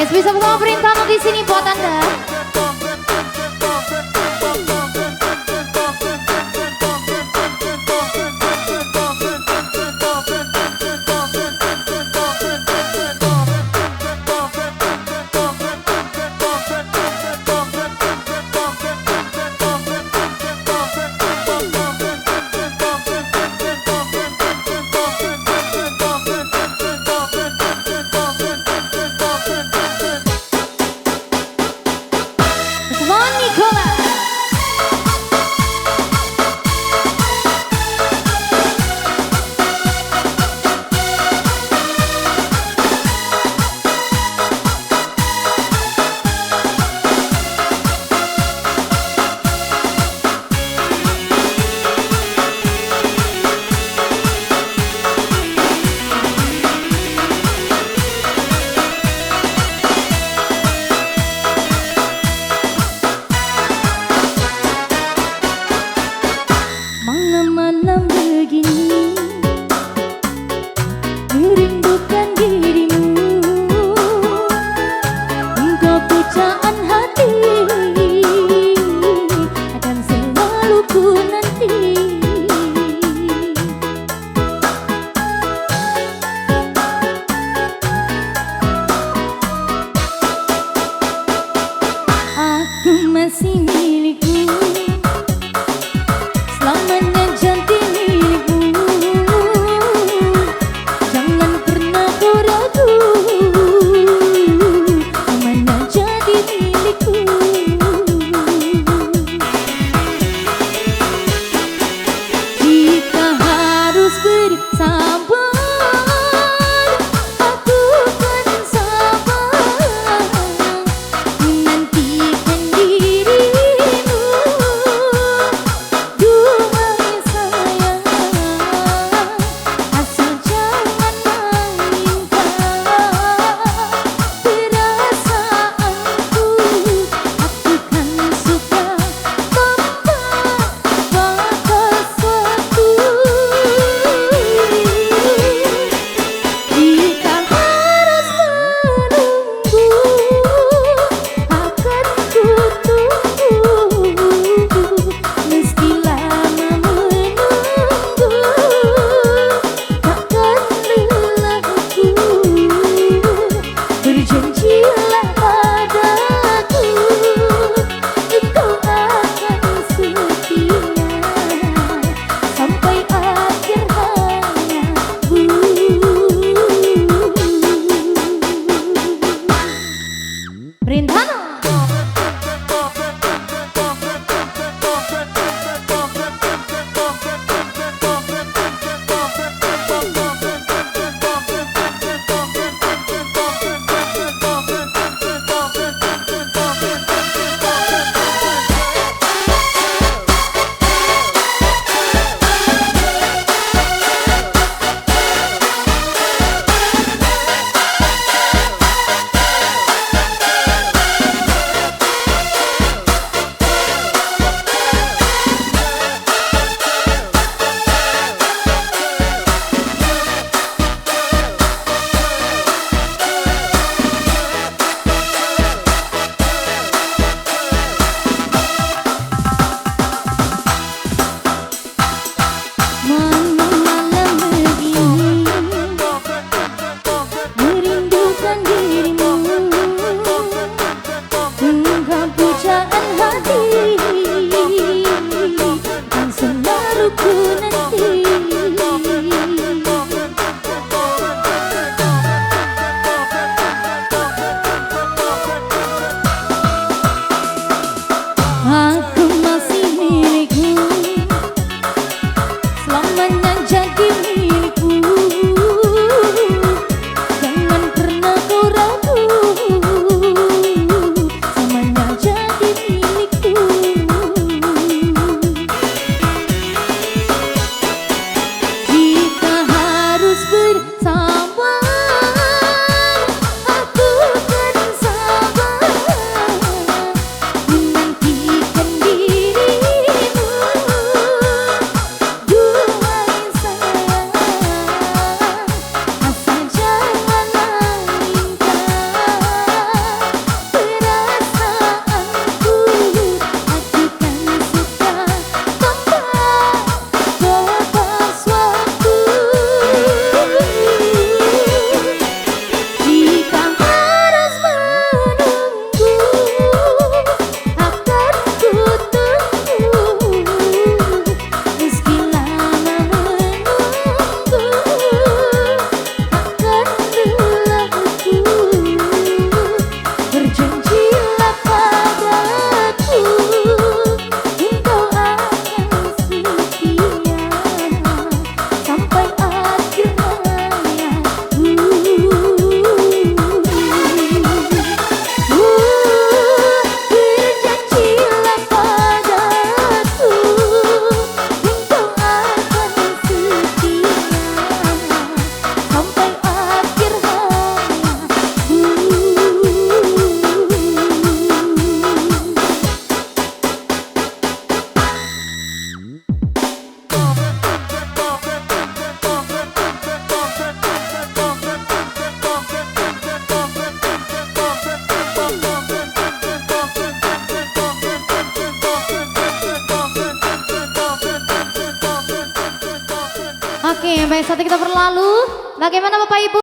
Yes, bisa bersama Perintah di sini buat Anda. Malam-malam begini merindukan dirimu, engkau pujaan hati akan selalu ku nanti. Aku masih milikmu, selamanya jadi milikmu. Jangan pernah kau ragu, selamanya jadi milikku. Jika harus bersabar, aku kan sabar menantikan dirimu. Duhai sayang, asal jangan mainkan perasaanku. Aku kan suka tanpa batas waktu. Jika harus menunggu, akan ku tunggu. Meski lama menunggu, takkan lelah aku. Berjanjilah padaku, engkau akan setia sampai akhir hayatku. Perintah. Oke, baik, saat kita berlalu. Bagaimana Bapak Ibu?